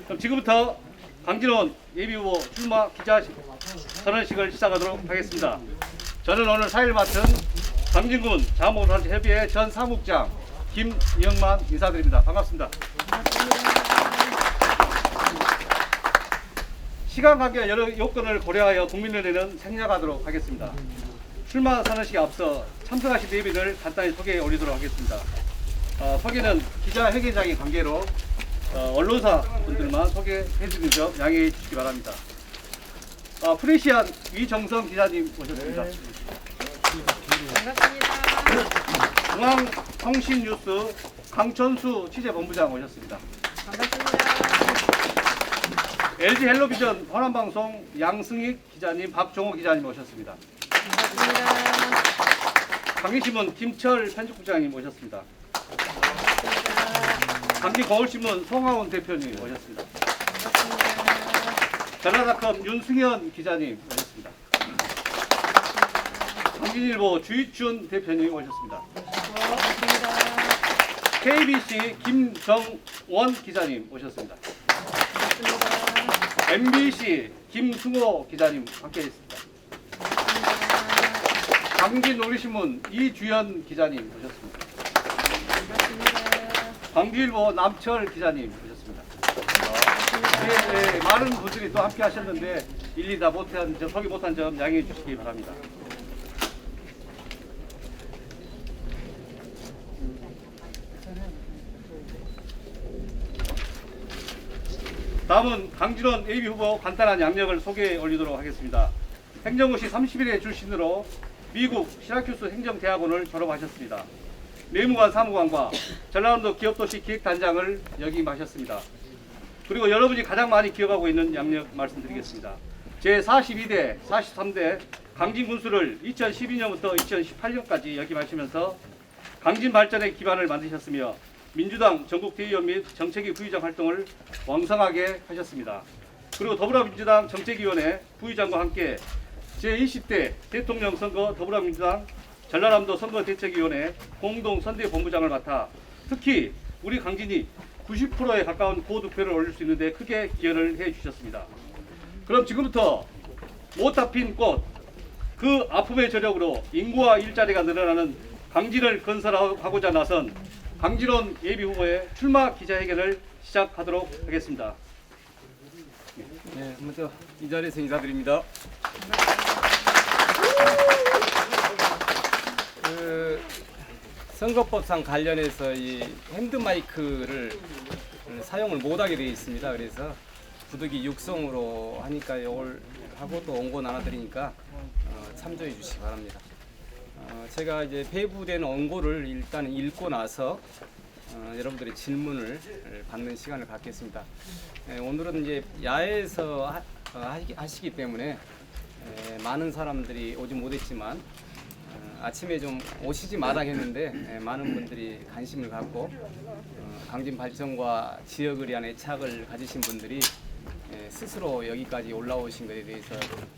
그럼 지금부터 강진원 예비후보 출마 기자 선언식을 시작하도록 하겠습니다. 저는 오늘 사회를 맡은 강진군 자원봉사협의회 전 사무국장 김영만 인사드립니다. 반갑습니다. 시간 관계 여러 요건을 고려하여 국민연대는 생략하도록 하겠습니다. 출마 선언식에 앞서 참석하신 대비를 간단히 소개해 올리도록 하겠습니다. 소개는 기자회견장의 관계로 언론사 분들만 소개해 주는 점 양해해 주시기 바랍니다. 프레시안 위정성 기자님 오셨습니다. 반갑습니다. 중앙통신뉴스 강천수 취재본부장 오셨습니다. 반갑습니다. LG 헬로비전 호남방송 양승익 기자님, 박종호 기자님 오셨습니다. 반갑습니다. 강민신문 김철 편집국장님 오셨습니다. 강진거울신문 송하원 대표님 오셨습니다. 전라닷컴 윤승현 기자님 오셨습니다. 강진일보 주희춘 대표님 오셨습니다. KBC 김정원 기자님 오셨습니다. MBC 김승호 기자님 함께했습니다. 강진우리신문 이주연 기자님 오셨습니다. 광주일보 남철 기자님 오셨습니다. 네, 많은 분들이 또 함께 하셨는데 일일이 다 소개 못한 점 양해해 주시기 바랍니다. 다음은 강진원 예비후보 간단한 양력을 소개해 올리도록 하겠습니다. 행정고시 30일에 출신으로 미국 시라큐스 행정대학원을 졸업하셨습니다. 내무관 사무관과 전라남도 기업도시 기획단장을 역임하셨습니다. 그리고 여러분이 가장 많이 기억하고 있는 양력 말씀드리겠습니다. 제42대, 43대 강진군수를 2012년부터 2018년까지 역임하시면서 강진 발전의 기반을 만드셨으며 민주당 전국대의원 및 정책위 부의장 활동을 왕성하게 하셨습니다. 그리고 더불어민주당 정책위원회 부의장과 함께 제20대 대통령 선거 더불어민주당 전라남도 선거대책위원회 공동선대본부장을 맡아 특히 우리 강진이 90%에 가까운 고득표를 올릴 수 있는데 크게 기여를 해주셨습니다. 그럼 지금부터 못다 핀 꽃, 그 아픔의 저력으로 인구와 일자리가 늘어나는 강진을 건설하고자 나선 강진원 예비후보의 출마 기자회견을 시작하도록 하겠습니다. 네, 먼저 이 자리에서 인사드립니다. 선거법상 관련해서 이 핸드마이크를 사용을 못하게 되어 있습니다. 그래서 부득이 육성으로 하니까 이걸 하고 또 원고 나눠드리니까 참조해 주시기 바랍니다. 제가 이제 배부된 원고를 일단 읽고 나서 여러분들의 질문을 받는 시간을 갖겠습니다. 오늘은 이제 야외에서 하시기 때문에 많은 사람들이 오지 못했지만 아침에 좀 오시지 마당했는데 많은 분들이 관심을 갖고 강진 발전과 지역을 위한 애착을 가지신 분들이 스스로 여기까지 올라오신 것에 대해서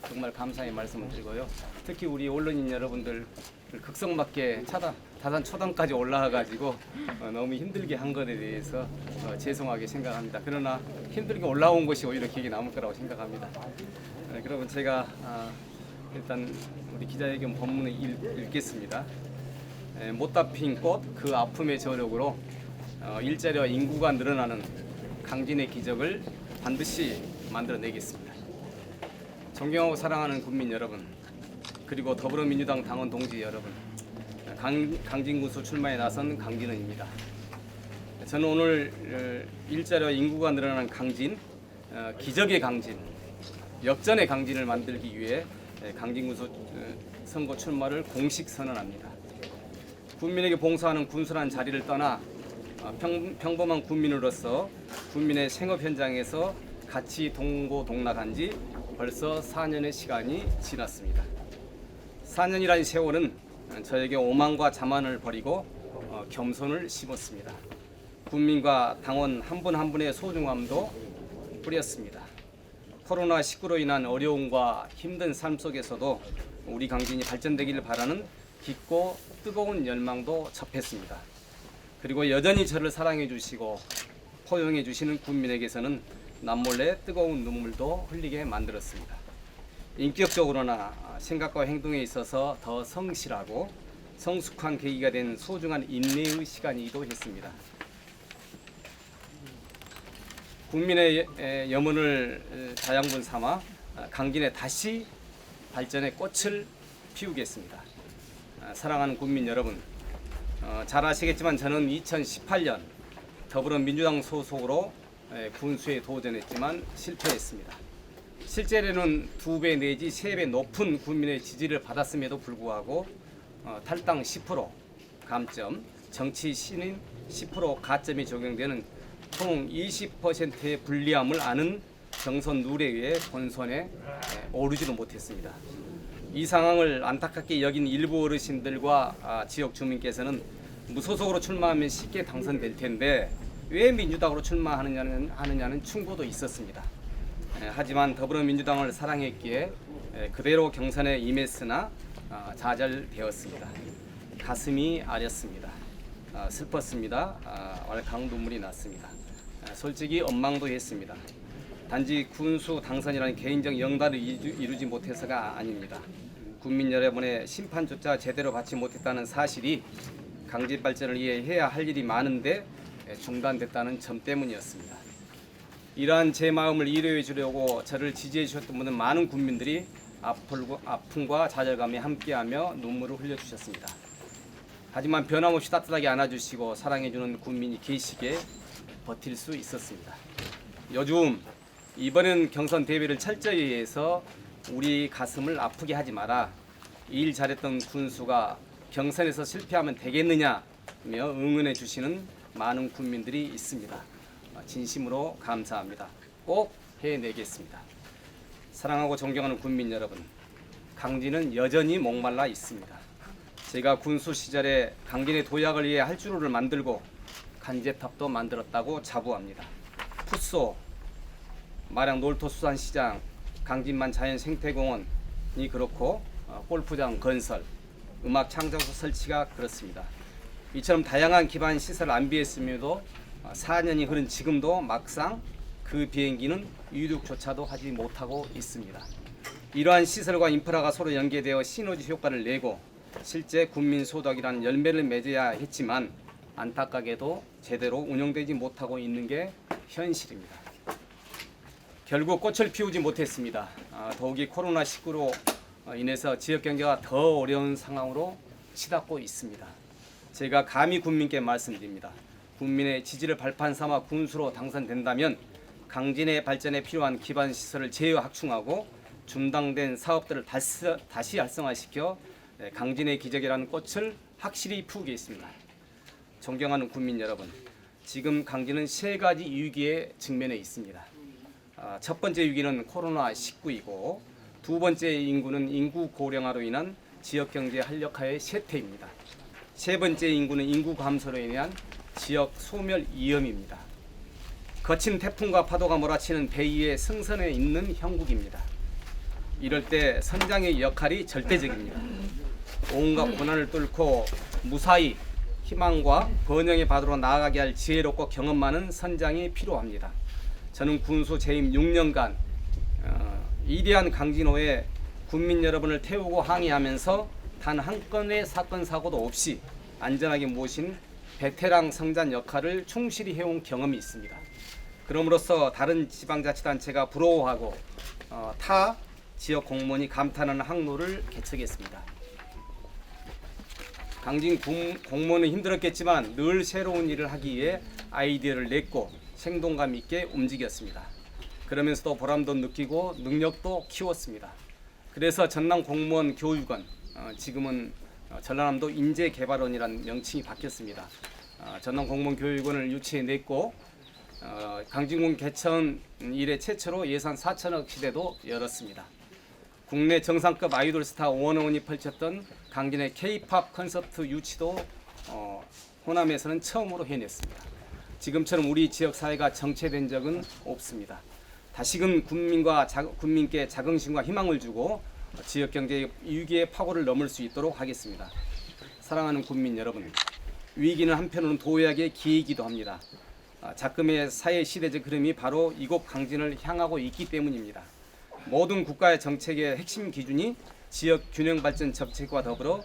정말 감사의 말씀을 드리고요. 특히 우리 언론인 여러분들 극성맞게 다산 초단까지 올라와가지고 너무 힘들게 한 것에 대해서 죄송하게 생각합니다. 그러나 힘들게 올라온 것이 오히려 기억에 남을 거라고 생각합니다. 그러면 제가 일단 우리 기자회견 본문을 읽겠습니다. 못다 핀 꽃, 그 아픔의 저력으로 일자리와 인구가 늘어나는 강진의 기적을 반드시 만들어내겠습니다. 존경하고 사랑하는 국민 여러분, 그리고 더불어민주당 당원 동지 여러분, 강진군수 출마에 나선 강진원입니다. 저는 오늘 일자리와 인구가 늘어나는 강진, 기적의 강진, 역전의 강진을 만들기 위해 강진군수 선거 출마를 공식 선언합니다. 국민에게 봉사하는 군수란 자리를 떠나 평범한 국민으로서 국민의 생업 현장에서 같이 동고동락한 지 벌써 4년의 시간이 지났습니다. 4년이라는 세월은 저에게 오만과 자만을 버리고 겸손을 심었습니다. 국민과 당원 한 분 한 분의 소중함도 뿌렸습니다. 코로나19로 인한 어려움과 힘든 삶 속에서도 우리 강진이 발전되기를 바라는 깊고 뜨거운 열망도 접했습니다. 그리고 여전히 저를 사랑해 주시고 포용해 주시는 국민에게서는 남몰래 뜨거운 눈물도 흘리게 만들었습니다. 인격적으로나 생각과 행동에 있어서 더 성실하고 성숙한 계기가 된 소중한 인내의 시간이기도 했습니다. 국민의 염원을 자양분 삼아 강진에 다시 발전의 꽃을 피우겠습니다. 사랑하는 국민 여러분, 잘 아시겠지만 저는 2018년 더불어민주당 소속으로 군수에 도전했지만 실패했습니다. 실제로는 2배 내지 3배 높은 국민의 지지를 받았음에도 불구하고 탈당 10%, 감점, 정치 신인 10% 가점이 적용되는 총 20%의 불리함을 아는 경선 룰에 의해 본선에 오르지도 못했습니다. 이 상황을 안타깝게 여긴 일부 어르신들과 지역 주민께서는 무소속으로 출마하면 쉽게 당선될 텐데 왜 민주당으로 출마하느냐는 충고도 있었습니다. 하지만 더불어민주당을 사랑했기에 그대로 경선에 임했으나 좌절되었습니다. 가슴이 아렸습니다. 슬펐습니다. 왈칵 눈물이 났습니다. 솔직히 원망도 했습니다. 단지 군수 당선이라는 개인적 영달을 이루지 못해서가 아닙니다. 국민 여러분의 심판조차 제대로 받지 못했다는 사실이 강진 발전을 위해 해야 할 일이 많은데 중단됐다는 점 때문이었습니다. 이러한 제 마음을 이해해 주려고 저를 지지해 주셨던 분은 많은 국민들이 아픔과 좌절감에 함께하며 눈물을 흘려주셨습니다. 하지만 변함없이 따뜻하게 안아주시고 사랑해주는 국민이 계시기에 버틸 수 있었습니다. 요즘 이번엔 경선 대회를 철저히 해서 우리 가슴을 아프게 하지 마라. 일 잘했던 군수가 경선에서 실패하면 되겠느냐며 응원해 주시는 많은 국민들이 있습니다. 진심으로 감사합니다. 꼭 해내겠습니다. 사랑하고 존경하는 국민 여러분, 강진은 여전히 목말라 있습니다. 제가 군수 시절에 강진의 도약을 위해 할주로를 만들고 간제탑도 만들었다고 자부합니다. 풋소, 마량 놀토수산시장, 강진만 자연생태공원이 그렇고 골프장 건설, 음악 창작소 설치가 그렇습니다. 이처럼 다양한 기반 시설을 안비했음에도 4년이 흐른 지금도 막상 그 비행기는 이륙조차도 하지 못하고 있습니다. 이러한 시설과 인프라가 서로 연계되어 시너지 효과를 내고 실제 국민 소득이라는 열매를 맺어야 했지만 안타깝게도 제대로 운영되지 못하고 있는 게 현실입니다. 결국 꽃을 피우지 못했습니다. 더욱이 코로나19로 인해서 지역 경제가 더 어려운 상황으로 치닫고 있습니다. 제가 감히 국민께 말씀드립니다. 국민의 지지를 발판 삼아 군수로 당선된다면 강진의 발전에 필요한 기반 시설을 재확충하고 중단된 사업들을 다시 활성화시켜 강진의 기적이라는 꽃을 확실히 피우겠습니다. 존경하는 국민 여러분, 지금 강진은 3가지 위기에 직면해 있습니다. 첫 번째 위기는 코로나19이고 두 번째 인구는 인구 고령화로 인한 지역 경제 한력화의 쇠퇴입니다. 세 번째 인구는 인구 감소로 인한 지역 소멸 위험입니다. 거친 태풍과 파도가 몰아치는 배 위에 승선해 있는 형국입니다. 이럴 때 선장의 역할이 절대적입니다. 온갖 고난을 뚫고 무사히 희망과 번영의 바다로 나아가게 할 지혜롭고 경험 많은 선장이 필요합니다. 저는 군수 재임 6년간 위대한 강진호에 국민 여러분을 태우고 항해하면서 단 한 건의 사건 사고도 없이 안전하게 모신 베테랑 성장 역할을 충실히 해온 경험이 있습니다. 그럼으로써 다른 지방자치단체가 부러워하고 타 지역 공무원이 감탄하는 항로를 개척했습니다. 강진 공무원은 힘들었겠지만 늘 새로운 일을 하기 위해 아이디어를 냈고 생동감 있게 움직였습니다. 그러면서도 보람도 느끼고 능력도 키웠습니다. 그래서 전남 공무원 교육원, 지금은 전라남도 인재개발원이라는 명칭이 바뀌었습니다. 전남 공무원 교육원을 유치해냈고 강진군 개천 이래 최초로 예산 4천억 시대도 열었습니다. 국내 정상급 아이돌 스타 원어원이 펼쳤던 강진의 K-팝 콘서트 유치도 호남에서는 처음으로 해냈습니다. 지금처럼 우리 지역 사회가 정체된 적은 없습니다. 다시금 국민께 자긍심과 희망을 주고 지역 경제의 위기의 파고를 넘을 수 있도록 하겠습니다. 사랑하는 국민 여러분, 위기는 한편으로는 도약의 기회이기도 합니다. 작금의 사회 시대적 흐름이 바로 이곳 강진을 향하고 있기 때문입니다. 모든 국가의 정책의 핵심 기준이 지역 균형 발전 정책과 더불어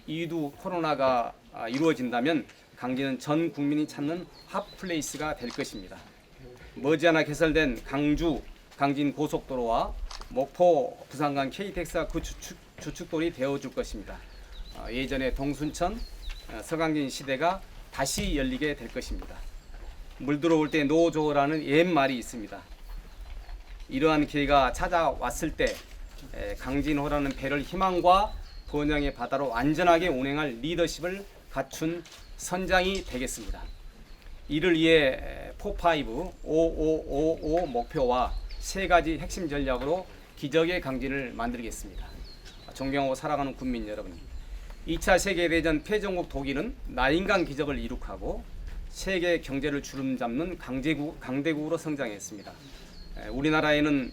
이두 코로나가 이루어진다면 강진은 전 국민이 찾는 핫플레이스가 될 것입니다. 머지않아 개설된 강진 고속도로와 목포 부산 간 KTX가 그 주축돌이 되어줄 것입니다. 예전의 동순천 서강진 시대가 다시 열리게 될 것입니다. 물 들어올 때 노조라는 옛말이 있습니다. 이러한 기회가 찾아왔을 때 강진호라는 배를 희망과 번영의 바다로 완전하게 운행할 리더십을 갖춘 선장이 되겠습니다. 이를 위해 4-5 5555 목표와 세 가지 핵심 전략으로 기적의 강진을 만들겠습니다. 존경하고 사랑하는 국민 여러분, 2차 세계대전 패전국 독일은 나인강 기적을 이룩하고 세계 경제를 주름잡는 강대국으로 성장했습니다. 우리나라에는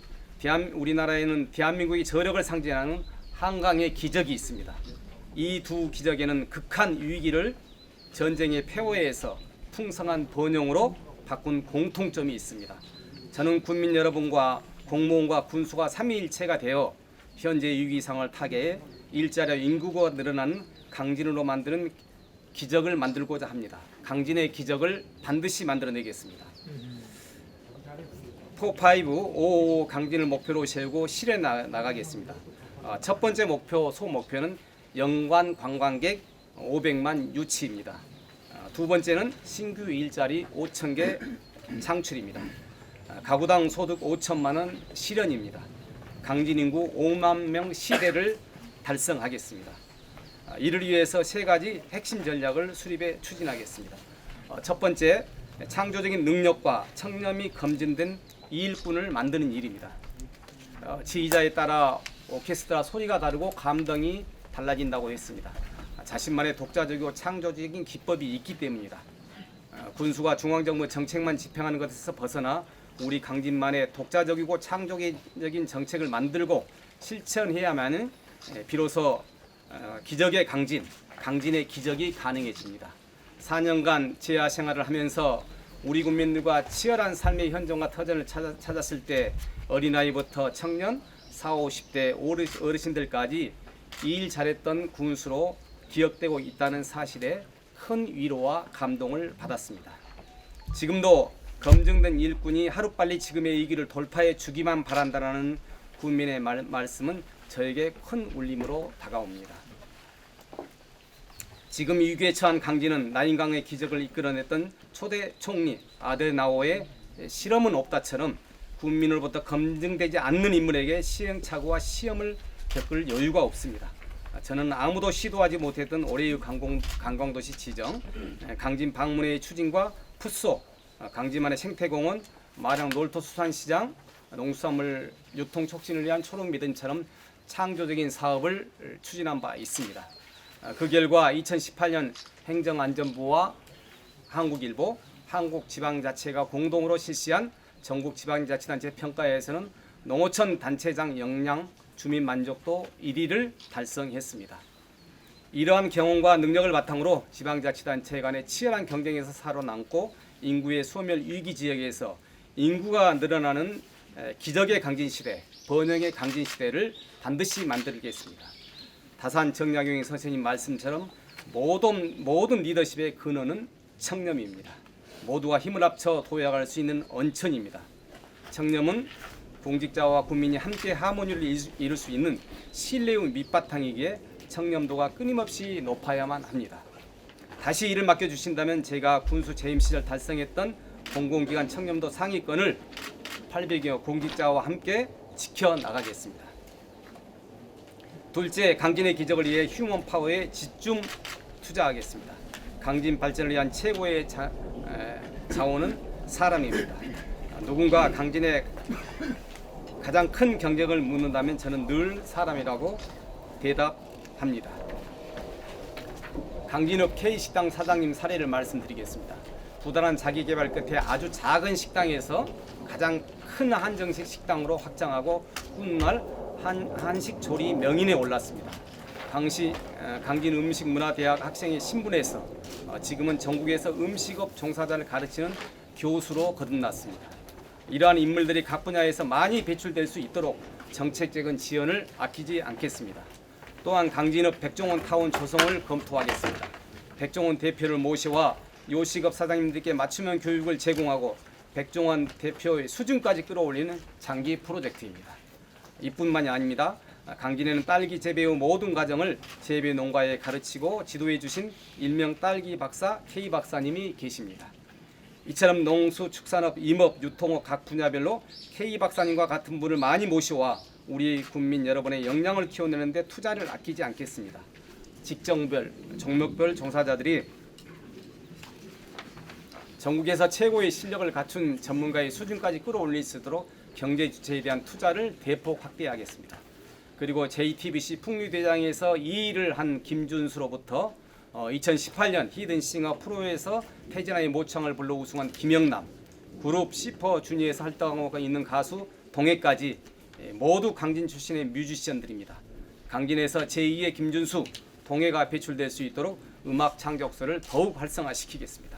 대한민국의 저력을 상징하는 한강의 기적이 있습니다. 이 두 기적에는 극한 위기를 전쟁의 폐허에서 풍성한 번영으로 바꾼 공통점이 있습니다. 저는 국민 여러분과 공무원과 군수가 삼위일체가 되어 현재 위기상을 타개해 일자리 인구가 늘어나는 강진으로 만드는 기적을 만들고자 합니다. 강진의 기적을 반드시 만들어내겠습니다. 4-5 강진을 목표로 세우고 실행 나가겠습니다. 첫 번째 소목표는 연간 관광객 500만 유치입니다. 두 번째는 신규 일자리 5,000개 창출입니다. 가구당 소득 5천만 원 실현입니다. 강진 인구 5만 명 시대를 달성하겠습니다. 이를 위해서 세 가지 핵심 전략을 수립해 추진하겠습니다. 첫 번째, 창조적인 능력과 청렴이 검증된 일꾼을 만드는 일입니다. 지휘자에 따라 오케스트라 소리가 다르고 감동이 달라진다고 했습니다. 자신만의 독자적이고 창조적인 기법이 있기 때문이다. 군수가 중앙정부 정책만 집행하는 것에서 벗어나 우리 강진만의 독자적이고 창조적인 정책을 만들고 실천해야만 비로소 기적의 강진의 기적이 가능해집니다. 4년간 재야 생활을 하면서 우리 국민들과 치열한 삶의 현장과 터전을 찾았을 때 어린아이부터 청년, 40, 50대 어르신들까지 일 잘했던 군수로 기억되고 있다는 사실에 큰 위로와 감동을 받았습니다. 지금도 검증된 일꾼이 하루빨리 지금의 위기를 돌파해 주기만 바란다는 국민의 말씀은 저에게 큰 울림으로 다가옵니다. 지금 위기에 처한 강진은 나인강의 기적을 이끌어냈던 초대 총리 아데나우어의 실험은 없다처럼 국민으로부터 검증되지 않는 인물에게 시행착오와 시험을 겪을 여유가 없습니다. 저는 아무도 시도하지 못했던 올해의 관광도시 지정, 강진 방문의 추진과 풋소, 강진만의 생태공원, 마량 놀토수산시장, 농수산물 유통 촉진을 위한 초록미든처럼 창조적인 사업을 추진한 바 있습니다. 그 결과 2018년 행정안전부와 한국일보, 한국지방자치회가 공동으로 실시한 전국지방자치단체 평가에서는 농어촌 단체장 역량 주민 만족도 1위를 달성했습니다. 이러한 경험과 능력을 바탕으로 지방자치단체 간의 치열한 경쟁에서 살아남고 인구의 소멸 위기 지역에서 인구가 늘어나는 기적의 강진시대, 번영의 강진시대를 반드시 만들겠습니다. 다산 정약용 선생님 말씀처럼 모든 리더십의 근원은 청렴입니다. 모두가 힘을 합쳐 도약할 수 있는 언천입니다. 청렴은 공직자와 국민이 함께 하모니를 이룰 수 있는 신뢰의 밑바탕이기에 청렴도가 끊임없이 높아야만 합니다. 다시 일을 맡겨주신다면 제가 군수 재임 시절 달성했던 공공기관 청렴도 상위권을 800여 공직자와 함께 지켜나가겠습니다. 둘째, 강진의 기적을 위해 휴먼 파워에 집중 투자하겠습니다. 강진 발전을 위한 최고의 자원은 사람입니다. 누군가 강진의 가장 큰 경쟁을 묻는다면 저는 늘 사람이라고 대답합니다. 강진읍 K식당 사장님 사례를 말씀드리겠습니다. 부단한 자기개발 끝에 아주 작은 식당에서 가장 큰 한정식 식당으로 확장하고 훗날 한식 조리 명인에 올랐습니다. 당시 강진 음식문화대학 학생의 신분에서 지금은 전국에서 음식업 종사자를 가르치는 교수로 거듭났습니다. 이러한 인물들이 각 분야에서 많이 배출될 수 있도록 정책적인 지원을 아끼지 않겠습니다. 또한 강진읍 백종원 타운 조성을 검토하겠습니다. 백종원 대표를 모시와 요식업 사장님들께 맞춤형 교육을 제공하고 백종원 대표의 수준까지 끌어올리는 장기 프로젝트입니다. 이뿐만이 아닙니다. 강진에는 딸기 재배 후 모든 과정을 재배 농가에 가르치고 지도해 주신 일명 딸기 박사 K 박사님이 계십니다. 이처럼 농수축산업, 임업, 유통업 각 분야별로 K 박사님과 같은 분을 많이 모셔와 우리 국민 여러분의 역량을 키워내는 데 투자를 아끼지 않겠습니다. 직종별, 종목별 종사자들이 전국에서 최고의 실력을 갖춘 전문가의 수준까지 끌어올릴 수 있도록 경제 주체에 대한 투자를 대폭 확대하겠습니다. 그리고 JTBC 풍류대장에서 2위를 한 김준수로부터 2018년 히든싱어 프로에서 태진아의 모창을 불러 우승한 김영남, 그룹 슈퍼주니어에서 활동하고 있는 가수 동해까지 모두 강진 출신의 뮤지션들입니다. 강진에서 제2의 김준수, 동해가 배출될 수 있도록 음악 창작소를 더욱 활성화시키겠습니다.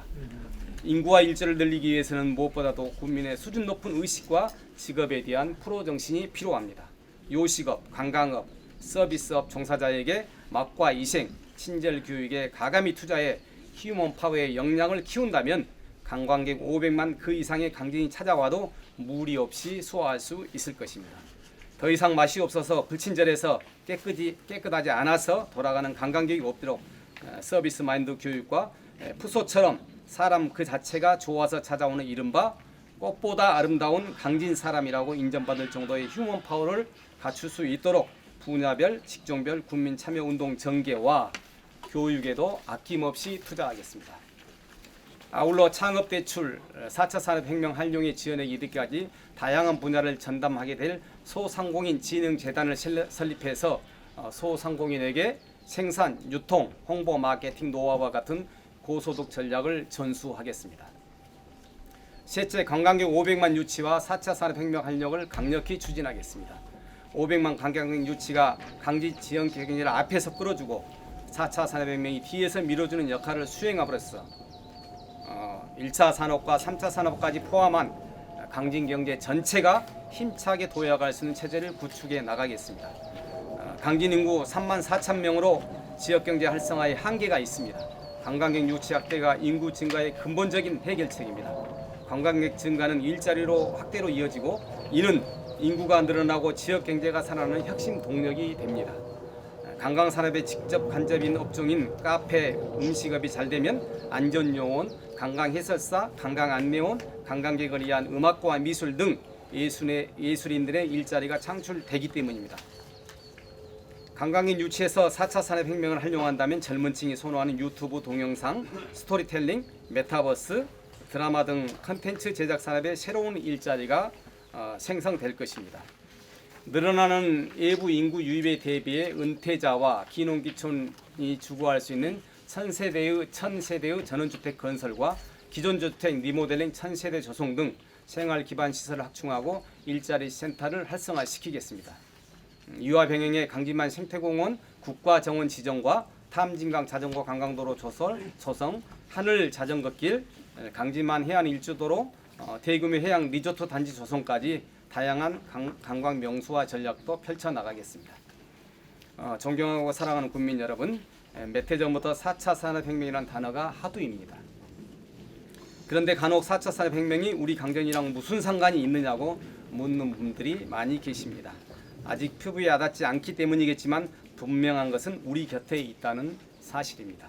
인구와 일자를 늘리기 위해서는 무엇보다도 국민의 수준 높은 의식과 직업에 대한 프로 정신이 필요합니다. 요식업, 관광업, 서비스업 종사자에게 맛과 위생, 친절 교육에 가감히 투자해 휴먼 파워의 역량을 키운다면 관광객 500만 그 이상의 강진이 찾아와도 무리 없이 소화할 수 있을 것입니다. 더 이상 맛이 없어서 불친절해서 깨끗하지 않아서 돌아가는 관광객이 없도록 서비스 마인드 교육과 푸소처럼 사람 그 자체가 좋아서 찾아오는 이른바 꽃보다 아름다운 강진 사람이라고 인정받을 정도의 휴먼 파워를 갖출 수 있도록 분야별, 직종별 국민 참여 운동 전개와 교육에도 아낌없이 투자하겠습니다. 아울러 창업 대출, 4차 산업혁명 활용에 지원에 이르기까지 다양한 분야를 전담하게 될 소상공인 진흥재단을 설립해서 소상공인에게 생산, 유통, 홍보, 마케팅 노하우와 같은 고소득 전략을 전수하겠습니다. 셋째, 관광객 500만 유치와 4차 산업혁명 활력을 강력히 추진하겠습니다. 500만 관광객 유치가 강진 지역 경제를 앞에서 끌어주고 4차 산업혁명이 뒤에서 밀어주는 역할을 수행함으로써 1차 산업과 3차 산업까지 포함한 강진 경제 전체가 힘차게 도약할 수 있는 체제를 구축해 나가겠습니다. 강진 인구 3만 4천 명으로 지역 경제 활성화에 한계가 있습니다. 관광객 유치 확대가 인구 증가의 근본적인 해결책입니다. 관광객 증가는 일자리로 확대로 이어지고 이는 인구가 늘어나고 지역 경제가 살아나는 혁신 동력이 됩니다. 관광산업에 직접 간접인 업종인 카페, 음식업이 잘 되면 안전요원, 관광해설사, 관광안내원, 관광객을 위한 음악과 미술 등 예술인들의 일자리가 창출되기 때문입니다. 관광인 유치에서 4차 산업혁명을 활용한다면 젊은 층이 선호하는 유튜브 동영상, 스토리텔링, 메타버스, 드라마 등 컨텐츠 제작 산업의 새로운 일자리가 생성될 것입니다. 늘어나는 외부 인구 유입에 대비해 은퇴자와 기농기촌이 주거할 수 있는 천세대의 전원주택 건설과 기존 주택 리모델링 천세대 조성 등 생활 기반 시설을 확충하고 일자리 센터를 활성화시키겠습니다. 이와 병행해 강진만 생태공원 국가정원 지정과 탐진강 자전거 관광도로 조성, 하늘 자전거길, 강진만 해안 일주도로, 대규모 해양 리조트 단지 조성까지 다양한 관광 명소화 전략도 펼쳐나가겠습니다. 존경하고 사랑하는 국민 여러분, 몇 해 전부터 4차 산업혁명이라는 단어가 하두입니다. 그런데 간혹 4차 산업혁명이 우리 강진이랑 무슨 상관이 있느냐고 묻는 분들이 많이 계십니다. 아직 표부에 와닿지 않기 때문이겠지만 분명한 것은 우리 곁에 있다는 사실입니다.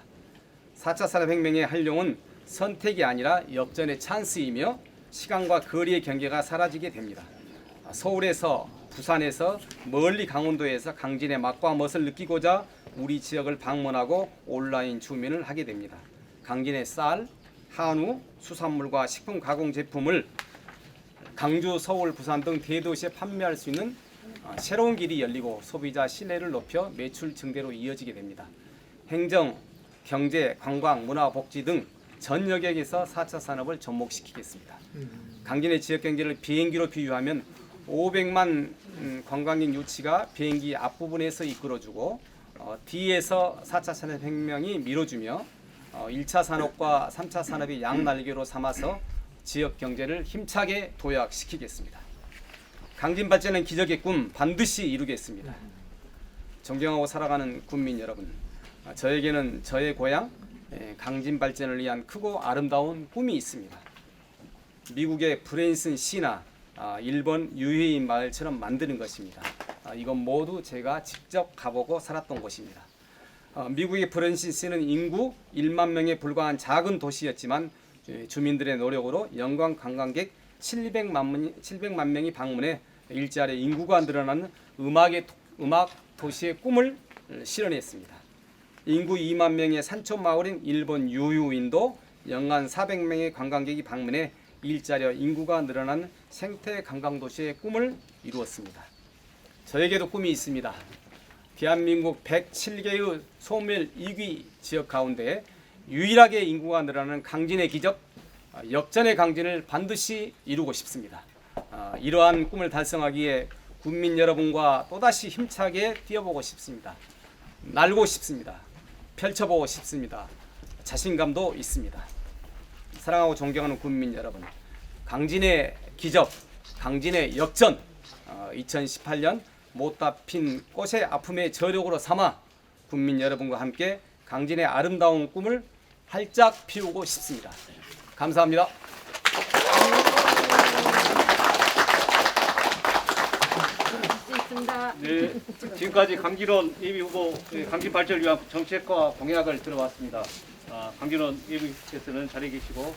4차 산업혁명의 활용은 선택이 아니라 역전의 찬스이며 시간과 거리의 경계가 사라지게 됩니다. 서울에서, 부산에서, 멀리 강원도에서 강진의 맛과 멋을 느끼고자 우리 지역을 방문하고 온라인 주민을 하게 됩니다. 강진의 쌀, 한우, 수산물과 식품 가공 제품을 강주, 서울, 부산 등 대도시에 판매할 수 있는 새로운 길이 열리고 소비자 신뢰를 높여 매출 증대로 이어지게 됩니다. 행정, 경제, 관광, 문화, 복지 등 전 영역에서 4차 산업을 접목시키겠습니다. 강진의 지역 경제를 비행기로 비유하면 500만 관광객 유치가 비행기 앞부분에서 이끌어주고 뒤에서 4차 산업혁명이 밀어주며 1차 산업과 3차 산업이 양날개로 삼아서 지역 경제를 힘차게 도약시키겠습니다. 강진 발전은 기적의 꿈 반드시 이루겠습니다. 존경하고 살아가는 국민 여러분, 저에게는 저의 고향 강진 발전을 위한 크고 아름다운 꿈이 있습니다. 미국의 브랜슨 시나 일본 유해인 마을처럼 만드는 것입니다. 이건 모두 제가 직접 가보고 살았던 곳입니다. 미국의 브랜슨 시는 인구 1만 명에 불과한 작은 도시였지만 주민들의 노력으로 연간 관광객 700만 명이 방문해 일자리 인구가 늘어나는 음악 도시의 꿈을 실현했습니다. 인구 2만 명의 산촌 마을인 일본 유유인도 연간 400명의 관광객이 방문해 일자리와 인구가 늘어나는 생태 관광 도시의 꿈을 이루었습니다. 저에게도 꿈이 있습니다. 대한민국 107개의 소멸 2기 지역 가운데 유일하게 인구가 늘어나는 강진의 기적, 역전의 강진을 반드시 이루고 싶습니다. 이러한 꿈을 달성하기에 국민 여러분과 또다시 힘차게 뛰어보고 싶습니다. 날고 싶습니다. 펼쳐보고 싶습니다. 자신감도 있습니다. 사랑하고 존경하는 국민 여러분, 강진의 기적, 강진의 역전, 2018년 못다 핀 꽃의 아픔의 저력으로 삼아 국민 여러분과 함께 강진의 아름다운 꿈을 활짝 피우고 싶습니다. 감사합니다. 있습니다. 네, 지금까지 강진원 예비 후보 강진 발전을 위한 정책과 공약을 들어봤습니다. 강진원 예비께서는 자리에 계시고